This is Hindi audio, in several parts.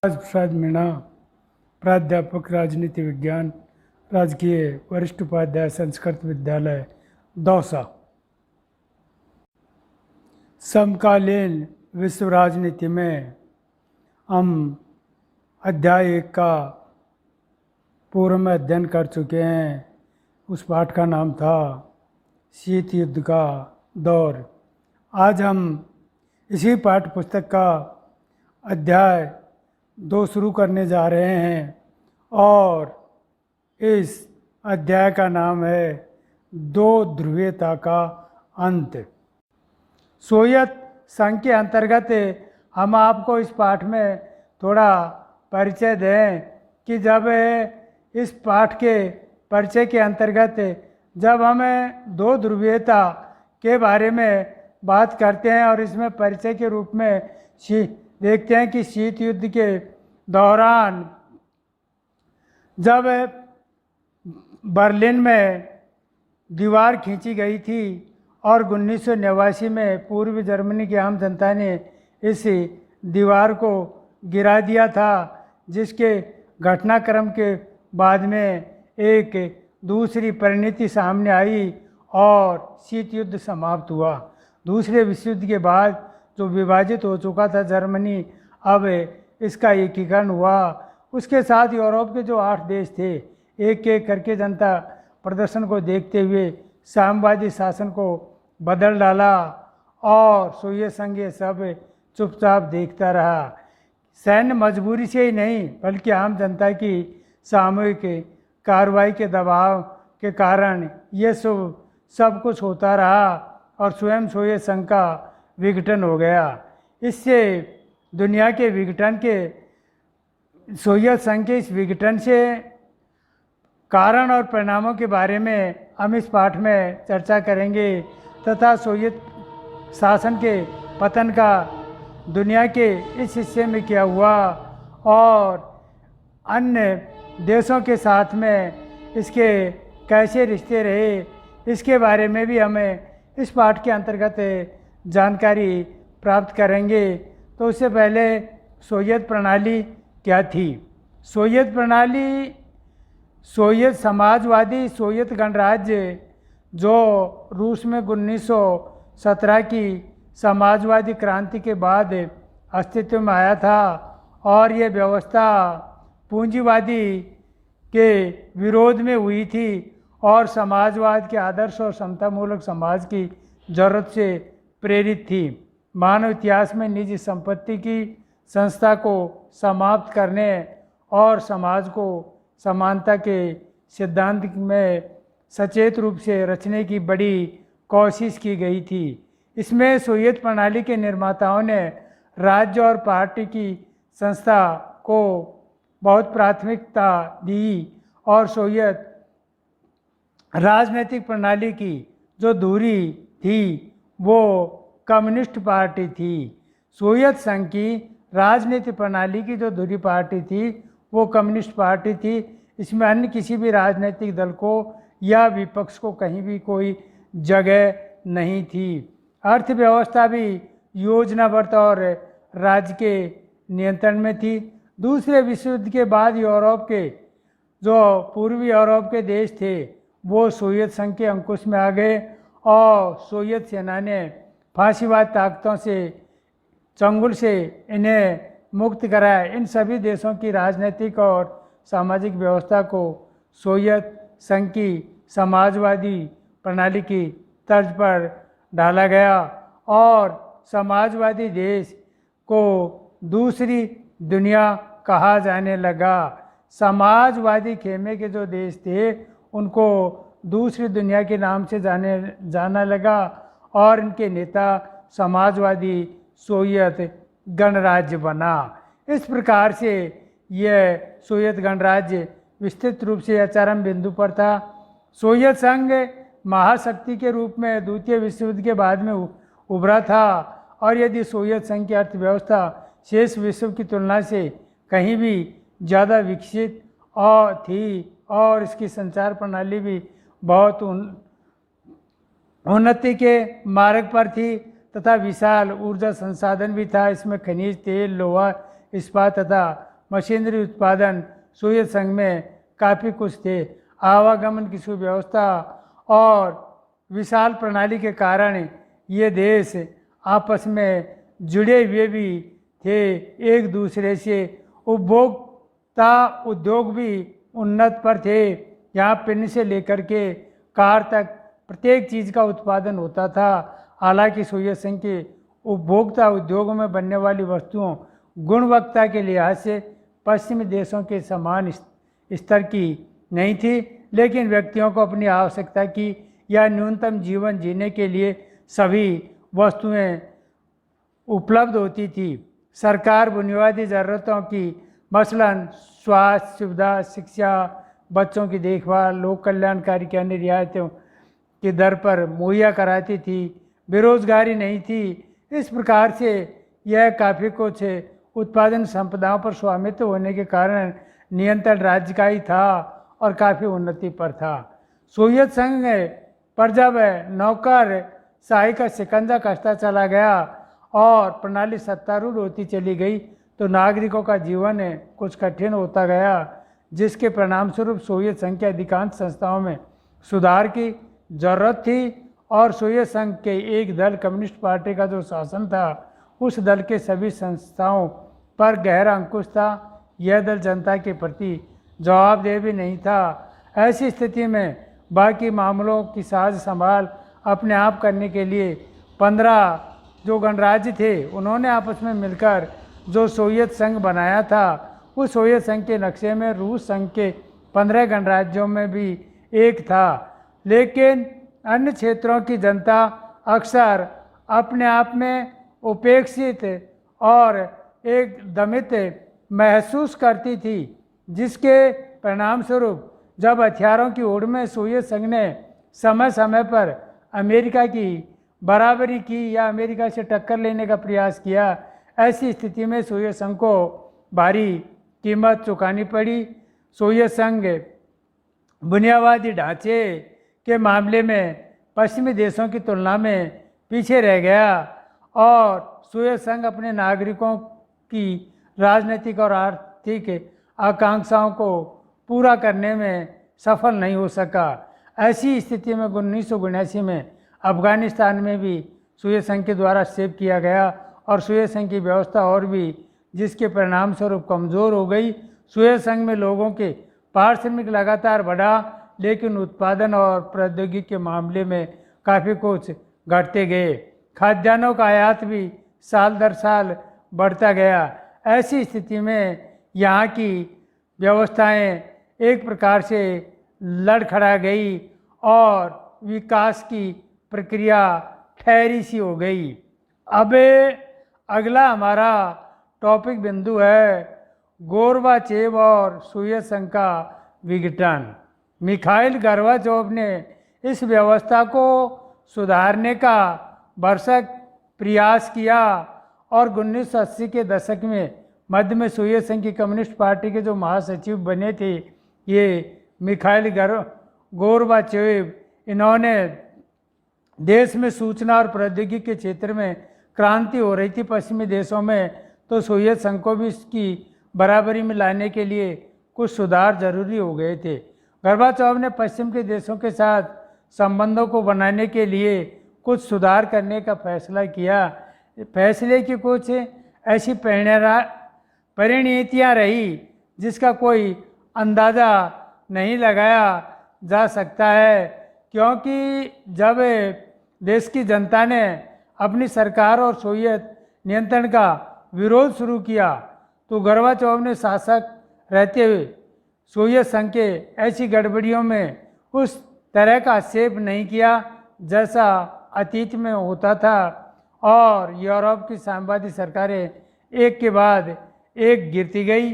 प्रसाद मीणा, प्राध्यापक राजनीति विज्ञान, राजकीय वरिष्ठ उपाध्याय संस्कृत विद्यालय दौसा। समकालीन विश्व राजनीति में हम अध्याय 1 का पूर्व में अध्ययन कर चुके हैं। उस पाठ का नाम था शीत युद्ध का दौर। आज हम इसी पाठ पुस्तक का अध्याय 2 शुरू करने जा रहे हैं और इस अध्याय का नाम है दो ध्रुवीयता का अंत। सोवियत संघ के अंतर्गत हम आपको इस पाठ में थोड़ा परिचय दें कि जब इस पाठ के परिचय के अंतर्गत जब हमें दो ध्रुवीयता के बारे में बात करते हैं और इसमें परिचय के रूप में देखते हैं कि शीत युद्ध के दौरान जब बर्लिन में दीवार खींची गई थी और 1989 में पूर्वी जर्मनी की आम जनता ने इस दीवार को गिरा दिया था, जिसके घटनाक्रम के बाद में एक दूसरी परिणति सामने आई और शीत युद्ध समाप्त हुआ। दूसरे विश्व युद्ध के बाद जो विभाजित हो चुका था जर्मनी, अब इसका एकीकरण हुआ। उसके साथ यूरोप के जो 8 देश थे, एक एक करके जनता प्रदर्शन को देखते हुए साम्यवादी शासन को बदल डाला और सोवियत संघ ये सब चुपचाप देखता रहा। सैन्य मजबूरी से ही नहीं बल्कि आम जनता की सामूहिक कार्रवाई के दबाव के कारण ये सब कुछ होता रहा और स्वयं सोवियत संघ का विघटन हो गया। इससे दुनिया के विघटन के सोवियत संघ के इस विघटन से कारण और परिणामों के बारे में हम इस पाठ में चर्चा करेंगे तथा सोवियत शासन के पतन का दुनिया के इस हिस्से में क्या हुआ और अन्य देशों के साथ में इसके कैसे रिश्ते रहे, इसके बारे में भी हमें इस पाठ के अंतर्गत जानकारी प्राप्त करेंगे। तो उससे पहले सोवियत प्रणाली क्या थी? सोवियत प्रणाली सोवियत समाजवादी सोवियत गणराज्य जो रूस में 1917 की समाजवादी क्रांति के बाद अस्तित्व में आया था और ये व्यवस्था पूंजीवादी के विरोध में हुई थी और समाजवाद के आदर्श और समतामूलक समाज की जरूरत से प्रेरित थी। मानव इतिहास में निजी संपत्ति की संस्था को समाप्त करने और समाज को समानता के सिद्धांत में सचेत रूप से रचने की बड़ी कोशिश की गई थी। इसमें सोवियत प्रणाली के निर्माताओं ने राज्य और पार्टी की संस्था को बहुत प्राथमिकता दी और सोवियत राजनीतिक प्रणाली की जो धुरी थी वो कम्युनिस्ट पार्टी थी। सोवियत संघ की राजनीतिक प्रणाली की जो धुरी पार्टी थी वो कम्युनिस्ट पार्टी थी। इसमें अन्य किसी भी राजनीतिक दल को या विपक्ष को कहीं भी कोई जगह नहीं थी। अर्थव्यवस्था भी योजनाबद्ध और राज्य के नियंत्रण में थी। दूसरे विश्व युद्ध के बाद यूरोप के जो पूर्वी यूरोप के देश थे वो सोवियत संघ के अंकुश में आ गए और सोवियत सेना ने फांसीवाद ताकतों से चंगुल से इन्हें मुक्त कराया। इन सभी देशों की राजनीतिक और सामाजिक व्यवस्था को सोवियत संघ की समाजवादी प्रणाली की तर्ज पर डाला गया और समाजवादी देश को दूसरी दुनिया कहा जाने लगा। समाजवादी खेमे के जो देश थे उनको दूसरी दुनिया के नाम से जाना लगा और इनके नेता समाजवादी सोवियत गणराज्य बना। इस प्रकार से यह सोवियत गणराज्य विस्तृत रूप से चरम बिंदु पर था। सोवियत संघ महाशक्ति के रूप में द्वितीय विश्व युद्ध के बाद में उभरा था और यदि सोवियत संघ की अर्थव्यवस्था शेष विश्व की तुलना से कहीं भी ज़्यादा विकसित और थी और इसकी संचार प्रणाली भी बहुत उन्नति के मार्ग पर थी तथा विशाल ऊर्जा संसाधन भी था। इसमें खनिज तेल, लोहा, इस्पात तथा मशीनरी उत्पादन सोवियत संघ में काफ़ी कुछ थे। आवागमन की सुव्यवस्था और विशाल प्रणाली के कारण ये देश आपस में जुड़े हुए भी थे एक दूसरे से। उपभोक्ता उद्योग भी उन्नत पर थे। यहाँ पेन से लेकर के कार तक प्रत्येक चीज़ का उत्पादन होता था। हालांकि सोवियत संघ के उपभोक्ता उद्योगों में बनने वाली वस्तुओं गुणवत्ता के लिहाज से पश्चिमी देशों के समान स्तर की नहीं थी, लेकिन व्यक्तियों को अपनी आवश्यकता की या न्यूनतम जीवन जीने के लिए सभी वस्तुएं उपलब्ध होती थी। सरकार बुनियादी ज़रूरतों की मसलन स्वास्थ्य सुविधा, शिक्षा, बच्चों की देखभाल, लोक कल्याणकारी की अन्य रियायतों की दर पर मुहैया कराती थी। बेरोजगारी नहीं थी। इस प्रकार से यह काफ़ी कुछ उत्पादन संपदाओं पर स्वामित्व होने के कारण नियंत्रण राज्य का ही था और काफ़ी उन्नति पर था। सोवियत संघ पर जब नौकरशाही का शिकंजा कसता चला गया और प्रणाली सत्तारूढ़ होती चली गई तो नागरिकों का जीवन कुछ कठिन होता गया, जिसके परिणामस्वरूप सोवियत संघ के अधिकांश संस्थाओं में सुधार की जरूरत थी और सोवियत संघ के एक दल कम्युनिस्ट पार्टी का जो शासन था उस दल के सभी संस्थाओं पर गहरा अंकुश था। यह दल जनता के प्रति जवाबदेह भी नहीं था। ऐसी स्थिति में बाकी मामलों की साज संभाल अपने आप करने के लिए 15 जो गणराज्य थे उन्होंने आपस में मिलकर जो सोवियत संघ बनाया था, उस सोवियत संघ के नक्शे में रूस संघ के 15 गणराज्यों में भी एक था। लेकिन अन्य क्षेत्रों की जनता अक्सर अपने आप में उपेक्षित और एक दमित महसूस करती थी, जिसके परिणाम स्वरूप जब हथियारों की होड़ में सोवियत संघ ने समय समय पर अमेरिका की बराबरी की या अमेरिका से टक्कर लेने का प्रयास किया, ऐसी स्थिति में सोवियत संघ को भारी कीमत चुकानी पड़ी। सोवियत संघ बुनियादी ढांचे के मामले में पश्चिमी देशों की तुलना में पीछे रह गया और सोवियत संघ अपने नागरिकों की राजनीतिक और आर्थिक आकांक्षाओं को पूरा करने में सफल नहीं हो सका। ऐसी स्थिति में 1979 में अफगानिस्तान में भी सोवियत संघ के द्वारा हस्तक्षेप किया गया और सोवियत संघ की व्यवस्था और भी जिसके परिणाम स्वरूप कमज़ोर हो गई। सोवियत संघ में लोगों के पारिश्रमिक लगातार बढ़ा, लेकिन उत्पादन और प्रौद्योगिकी के मामले में काफ़ी कुछ घटते गए। खाद्यान्नों का आयात भी साल दर साल बढ़ता गया। ऐसी स्थिति में यहाँ की व्यवस्थाएं एक प्रकार से लड़खड़ा गई और विकास की प्रक्रिया ठहरी सी हो गई। अब अगला हमारा टॉपिक बिंदु है गोर्बाचेव और सोवियत संघ का विघटन। मिखाइल गोर्बाचेव ने इस व्यवस्था को सुधारने का भरसक प्रयास किया और 1980 के दशक में मध्य में सोवियत संघ की कम्युनिस्ट पार्टी के जो महासचिव बने थे ये मिखाइल गोर्बाचेव, इन्होंने देश में सूचना और प्रौद्योगिकी के क्षेत्र में क्रांति हो रही थी पश्चिमी देशों में, तो सोवियत संघ को भी इसकी बराबरी में लाने के लिए कुछ सुधार जरूरी हो गए थे। गोर्बाचेव ने पश्चिम के देशों के साथ संबंधों को बनाने के लिए कुछ सुधार करने का फैसला किया। फैसले की कुछ ऐसी परिणतियाँ रही जिसका कोई अंदाज़ा नहीं लगाया जा सकता है, क्योंकि जब देश की जनता ने अपनी सरकार और सोवियत नियंत्रण का विरोध शुरू किया तो गोर्बाचेव ने शासक रहते हुए सोवियत संघ के ऐसी गड़बड़ियों में उस तरह का हस्तक्षेप नहीं किया जैसा अतीत में होता था और यूरोप की साम्यवादी सरकारें एक के बाद एक गिरती गई।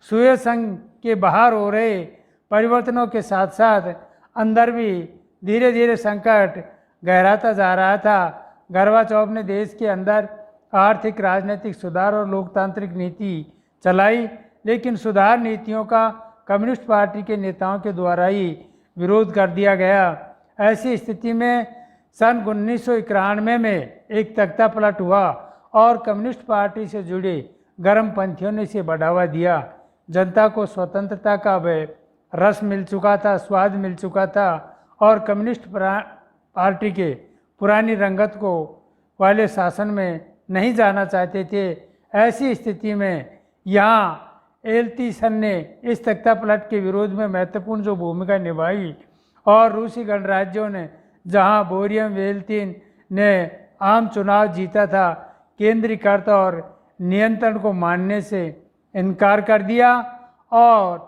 सोवियत संघ के बाहर हो रहे परिवर्तनों के साथ साथ अंदर भी धीरे धीरे संकट गहराता जा रहा था। गोर्बाचेव ने देश के अंदर आर्थिक राजनीतिक सुधार और लोकतांत्रिक नीति चलाई, लेकिन सुधार नीतियों का कम्युनिस्ट पार्टी के नेताओं के द्वारा ही विरोध कर दिया गया। ऐसी स्थिति में सन 1991 में एक तख्ता पलट हुआ और कम्युनिस्ट पार्टी से जुड़े गर्मपंथियों ने इसे बढ़ावा दिया। जनता को स्वतंत्रता का वह रस मिल चुका था, स्वाद मिल चुका था और कम्युनिस्ट पार्टी के पुरानी रंगत को वाले शासन में नहीं जाना चाहते थे। ऐसी स्थिति में यहाँ एल्त्सिन ने इस तख्तापलट के विरोध में महत्वपूर्ण जो भूमिका निभाई और रूसी गणराज्यों ने जहाँ बोरियम वेल्तिन ने आम चुनाव जीता था, केंद्रीकर्ता और नियंत्रण को मानने से इनकार कर दिया और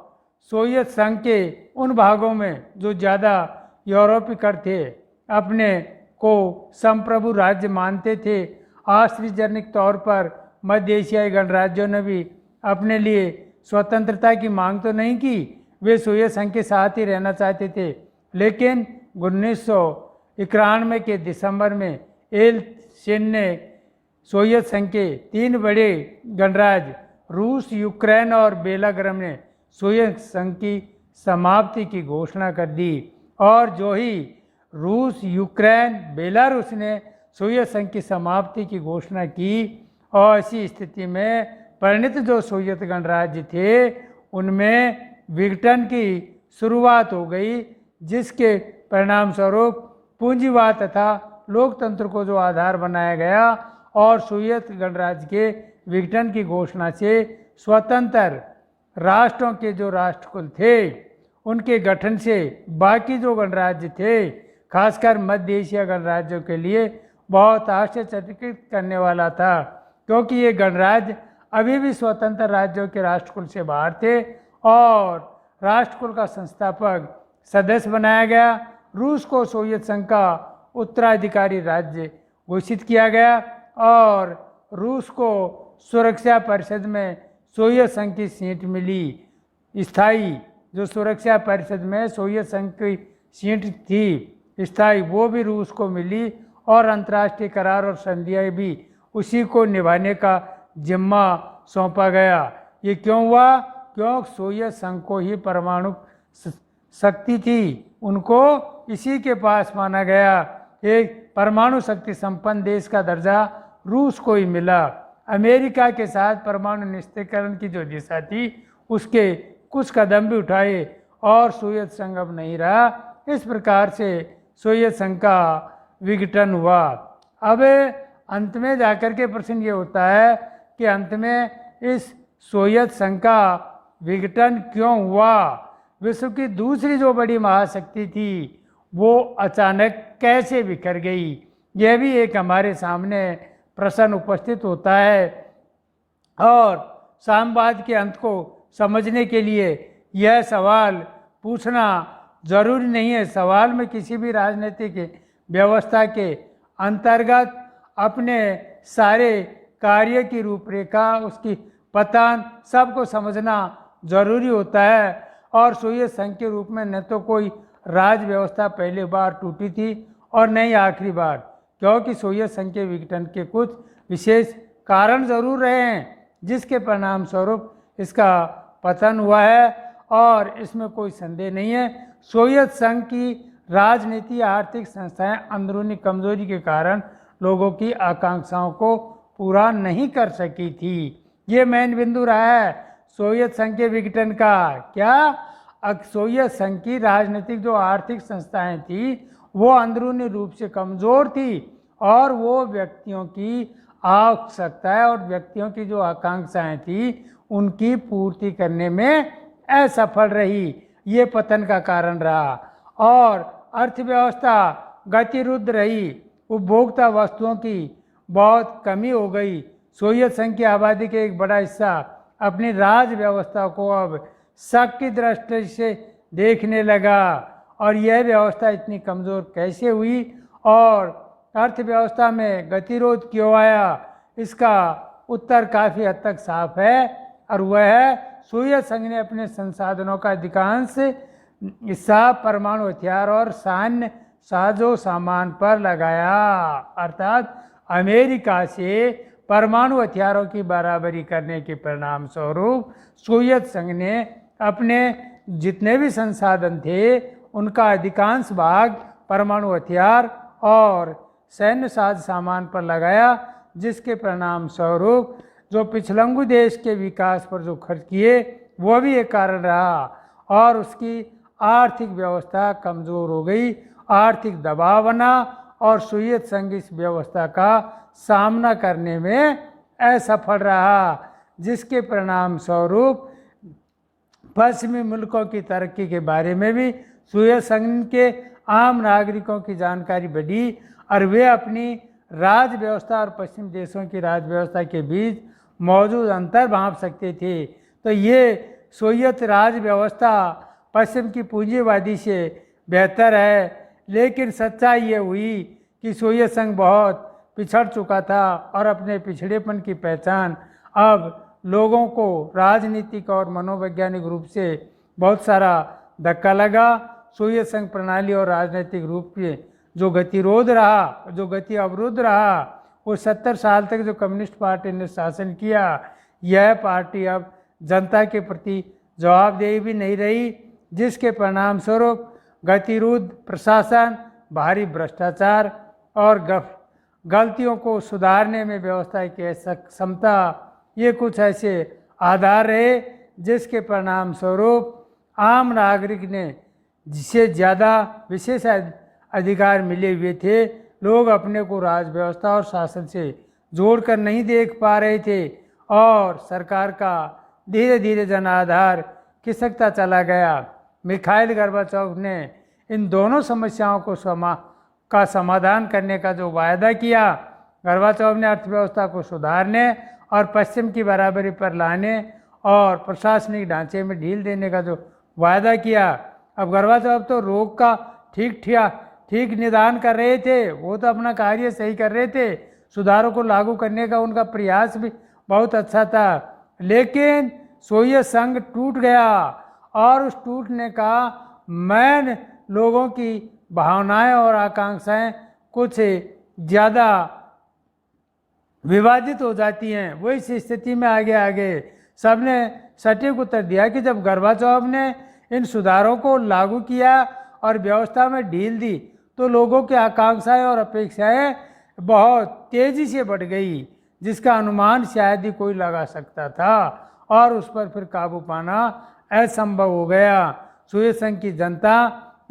सोवियत संघ के उन भागों में जो ज़्यादा यूरोपीय थे अपने को संप्रभु राज्य मानते थे। आश्चर्यजनक तौर पर मध्य एशियाई गणराज्यों ने भी अपने लिए स्वतंत्रता की मांग तो नहीं की, वे सोवियत संघ के साथ ही रहना चाहते थे। लेकिन 1991 के दिसंबर में एल्त्सिन ने सोवियत संघ के 3 बड़े गणराज्य रूस, यूक्रेन और बेलारूस ने सोवियत संघ की समाप्ति की घोषणा कर दी। और जो ही रूस, यूक्रेन, बेलारूस ने सोवियत संघ की समाप्ति की घोषणा की और ऐसी स्थिति में परिणत जो सोवियत गणराज्य थे उनमें विघटन की शुरुआत हो गई, जिसके परिणाम स्वरूप पूंजीवाद तथा लोकतंत्र को जो आधार बनाया गया और सोवियत गणराज्य के विघटन की घोषणा से स्वतंत्र राष्ट्रों के जो राष्ट्रकुल थे उनके गठन से बाकी जो गणराज्य थे, खासकर मध्य एशिया गणराज्यों के लिए बहुत आश्चर्यचकित करने वाला था, क्योंकि ये गणराज्य अभी भी स्वतंत्र राज्यों के राष्ट्रकुल से बाहर थे और राष्ट्रकुल का संस्थापक सदस्य बनाया गया। रूस को सोवियत संघ का उत्तराधिकारी राज्य घोषित किया गया और रूस को सुरक्षा परिषद में सोवियत संघ की सीट मिली। स्थायी जो सुरक्षा परिषद में सोवियत संघ की सीट थी स्थायी, वो भी रूस को मिली और अंतर्राष्ट्रीय करार और संधियाँ भी उसी को निभाने का जिम्मा सौंपा गया। ये क्यों हुआ? क्योंकि सोवियत संघ को ही परमाणु शक्ति थी, उनको इसी के पास माना गया। एक परमाणु शक्ति संपन्न देश का दर्जा रूस को ही मिला। अमेरिका के साथ परमाणु निस्त्रीकरण की जो दिशा थी उसके कुछ कदम भी उठाए और सोवियत संघ अब नहीं रहा। इस प्रकार से सोवियत संघ का विघटन हुआ। अब अंत में जाकर के प्रश्न ये होता है कि अंत में इस सोवियत संघ का विघटन क्यों हुआ? विश्व की दूसरी जो बड़ी महाशक्ति थी वो अचानक कैसे बिखर गई? यह भी एक हमारे सामने प्रश्न उपस्थित होता है और साम्यवाद के अंत को समझने के लिए यह सवाल पूछना जरूरी नहीं है। सवाल में किसी भी राजनीतिक व्यवस्था के अंतर्गत अपने सारे कार्य की रूपरेखा, उसकी पतन सबको समझना जरूरी होता है। और सोवियत संघ के रूप में न तो कोई राज व्यवस्था पहली बार टूटी थी और न ही आखिरी बार, क्योंकि सोवियत संघ के विघटन के कुछ विशेष कारण जरूर रहे हैं जिसके परिणाम स्वरूप इसका पतन हुआ है और इसमें कोई संदेह नहीं है। सोवियत संघ की राजनीति, आर्थिक संस्थाएं अंदरूनी कमजोरी के कारण लोगों की आकांक्षाओं को पूरा नहीं कर सकी थी। ये मेन बिंदु रहा है सोवियत संघ के विघटन का। क्या सोवियत संघ की राजनीतिक जो आर्थिक संस्थाएं थी वो अंदरूनी रूप से कमज़ोर थी और वो व्यक्तियों की आवश्यकताएं और व्यक्तियों की जो आकांक्षाएं थी उनकी पूर्ति करने में असफल रही। ये पतन का कारण रहा और अर्थव्यवस्था गतिरुद्ध रही। उपभोक्ता वस्तुओं की बहुत कमी हो गई। सोवियत संघ की आबादी का एक बड़ा हिस्सा अपनी राज व्यवस्था को अब शक की दृष्टि से देखने लगा और यह व्यवस्था इतनी कमज़ोर कैसे हुई और अर्थव्यवस्था में गतिरोध क्यों आया? इसका उत्तर काफ़ी हद तक साफ है और वह है सोवियत संघ ने अपने संसाधनों का अधिकांश हिस्सा परमाणु हथियार और सैन्य साजो सामान पर लगाया। अर्थात अमेरिका से परमाणु हथियारों की बराबरी करने के परिणाम स्वरूप सोवियत संघ ने अपने जितने भी संसाधन थे उनका अधिकांश भाग परमाणु हथियार और सैन्य साज सामान पर लगाया, जिसके परिणाम स्वरूप जो पिछलंगू देश के विकास पर जो खर्च किए वो भी एक कारण रहा और उसकी आर्थिक व्यवस्था कमज़ोर हो गई, आर्थिक दबाव बना और सोवियत संघ इस व्यवस्था का सामना करने में असफल रहा, जिसके परिणाम स्वरूप पश्चिमी मुल्कों की तरक्की के बारे में भी सोवियत संघ के आम नागरिकों की जानकारी बढ़ी और वे अपनी राज व्यवस्था और पश्चिम देशों की राज व्यवस्था के बीच मौजूद अंतर भांप सकते थे। तो ये सोवियत राज व्यवस्था पश्चिम की पूंजीवादी से बेहतर है, लेकिन सच्चाई ये हुई कि सोवियत संघ बहुत पिछड़ चुका था और अपने पिछड़ेपन की पहचान अब लोगों को राजनीतिक और मनोवैज्ञानिक रूप से बहुत सारा धक्का लगा। सोवियत संघ प्रणाली और राजनीतिक रूप से जो गतिरोध रहा, जो गति अवरुद्ध रहा, वो 70 साल तक जो कम्युनिस्ट पार्टी ने शासन किया, यह पार्टी अब जनता के प्रति जवाबदेही भी नहीं रही, जिसके परिणाम स्वरूप गतिरोध प्रशासन, भारी भ्रष्टाचार और गलतियों को सुधारने में व्यवस्था की क्षमता, ये कुछ ऐसे आधार रहे जिसके परिणाम स्वरूप आम नागरिक ने जिसे ज़्यादा विशेष अधिकार मिले हुए थे, लोग अपने को राज व्यवस्था और शासन से जोड़कर नहीं देख पा रहे थे और सरकार का धीरे धीरे जनाधार खिसकता चला गया। मिखाइल गोर्बाचोव ने इन दोनों समस्याओं को समाधान करने का जो वायदा किया, गोर्बाचोव ने अर्थव्यवस्था को सुधारने और पश्चिम की बराबरी पर लाने और प्रशासनिक ढांचे में ढील देने का जो वायदा किया। अब गोर्बाचोव तो रोग का ठीक निदान कर रहे थे, वो तो अपना कार्य सही कर रहे थे, सुधारों को लागू करने का उनका प्रयास भी बहुत अच्छा था, लेकिन सोवियत संघ टूट गया और उस टूटने का मैन लोगों की भावनाएं और आकांक्षाएं कुछ ज़्यादा विवादित हो जाती हैं। वो इस स्थिति में आगे सबने सटीक उत्तर दिया कि जब गोर्बाचोव ने इन सुधारों को लागू किया और व्यवस्था में ढील दी तो लोगों की आकांक्षाएं और अपेक्षाएं बहुत तेज़ी से बढ़ गई, जिसका अनुमान शायद ही कोई लगा सकता था और उस पर फिर काबू पाना असंभव हो गया। सोवियत संघ की जनता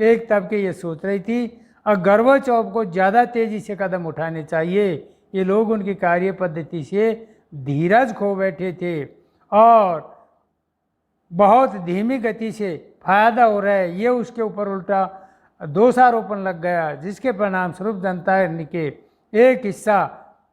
एक तबके ये सोच रही थी और गोर्बाचोव को ज़्यादा तेज़ी से कदम उठाने चाहिए। ये लोग उनकी कार्य पद्धति से धीरज खो बैठे थे और बहुत धीमी गति से फायदा हो रहा है, ये उसके ऊपर उल्टा दोषारोपण लग गया, जिसके परिणाम स्वरूप जनता के एक हिस्सा,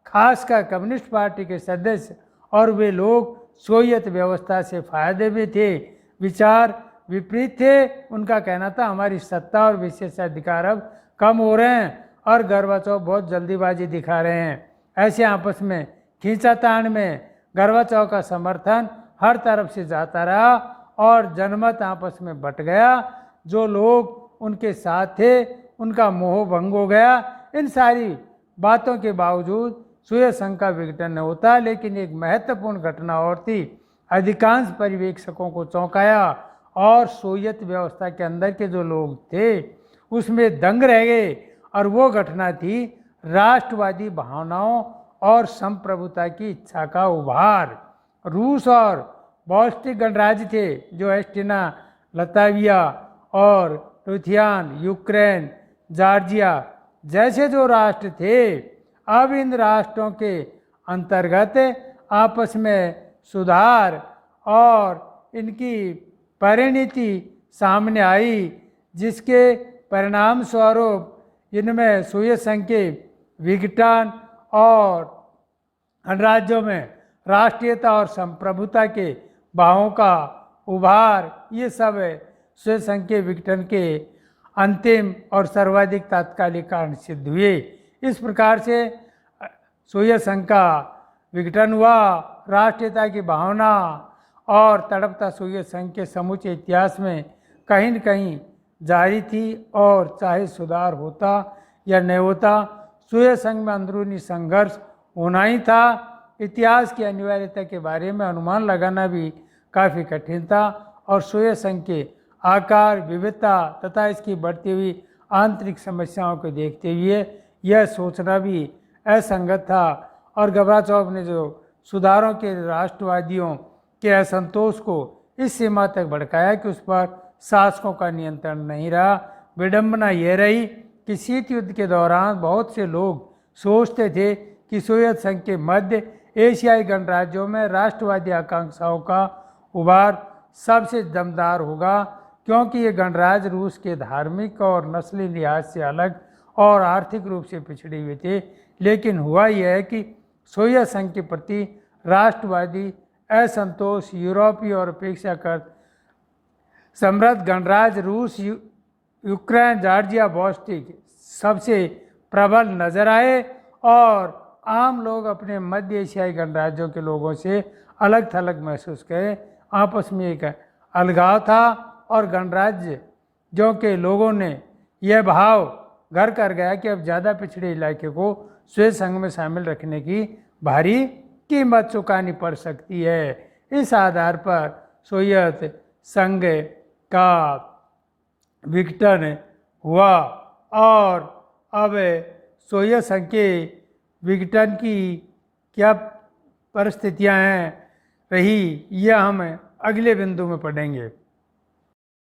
खासकर कम्युनिस्ट पार्टी के सदस्य और वे लोग सोवियत व्यवस्था से फायदे में थे, विचार विपरीत थे। उनका कहना था हमारी सत्ता और विशेषाधिकार अब कम हो रहे हैं और गोर्बाचोव बहुत जल्दीबाजी दिखा रहे हैं। ऐसे आपस में खींचातान में गोर्बाचोव का समर्थन हर तरफ से जाता रहा और जनमत आपस में बट गया। जो लोग उनके साथ थे उनका मोह भंग हो गया। इन सारी बातों के बावजूद सोवियत संघ का विघटन न होता, लेकिन एक महत्वपूर्ण घटना और थी, अधिकांश पर्यवेक्षकों को चौंकाया और सोवियत व्यवस्था के अंदर के जो लोग थे उसमें दंग रह गए और वो घटना थी राष्ट्रवादी भावनाओं और संप्रभुता की इच्छा का उभार। रूस और बाल्टिक गणराज्य थे जो एस्टिना, लताविया और लिथुआनिया, यूक्रेन, जॉर्जिया जैसे जो राष्ट्र थे, अब इन राष्ट्रों के अंतर्गत आपस में सुधार और इनकी परिणति सामने आई, जिसके परिणाम स्वरूप इनमें सोवियत संघ के विघटन और राज्यों में राष्ट्रीयता और संप्रभुता के भावों का उभार, ये सब सोवियत संघ के विघटन के अंतिम और सर्वाधिक तात्कालिक कारण सिद्ध हुए। इस प्रकार से सोवियत संघ का विघटन हुआ। राष्ट्रीयता की भावना और तड़पता सोवियत संघ के समूचे इतिहास में कहीं न कहीं जारी थी और चाहे सुधार होता या नहीं होता, सोवियत संघ में अंदरूनी संघर्ष होना ही था। इतिहास की अनिवार्यता के बारे में अनुमान लगाना भी काफ़ी कठिन था और सोवियत संघ के आकार, विविधता तथा इसकी बढ़ती हुई आंतरिक समस्याओं को देखते हुए यह सोचना भी असंगत था। और गोर्बाचोव ने जो सुधारों के राष्ट्रवादियों के असंतोष को इस सीमा तक भड़काया कि उस पर शासकों का नियंत्रण नहीं रहा। विडंबना यह रही कि शीत युद्ध के दौरान बहुत से लोग सोचते थे कि सोवियत संघ के मध्य एशियाई गणराज्यों में राष्ट्रवादी आकांक्षाओं का उभार सबसे दमदार होगा, क्योंकि ये गणराज्य रूस के धार्मिक और नस्ली लिहाज से अलग और आर्थिक रूप से पिछड़े हुए थे। लेकिन हुआ यह है कि सोवियत संघ के प्रति राष्ट्रवादी असंतोष यूरोपीय और अपेक्षाकृत समृद्ध गणराज्य रूस, यूक्रेन, जॉर्जिया, बॉल्टिक सबसे प्रबल नजर आए और आम लोग अपने मध्य एशियाई गणराज्यों के लोगों से अलग थलग महसूस करें। आपस में एक अलगाव था और गणराज्य जो के लोगों ने यह भाव घर कर गया कि अब ज़्यादा पिछड़े इलाके को सोवियत संघ में शामिल रखने की भारी कीमत चुकानी पड़ सकती है। इस आधार पर सोवियत संघ का विघटन हुआ और अब सोवियत संघ के विघटन की क्या परिस्थितियां हैं रही, यह हम अगले बिंदु में पढ़ेंगे।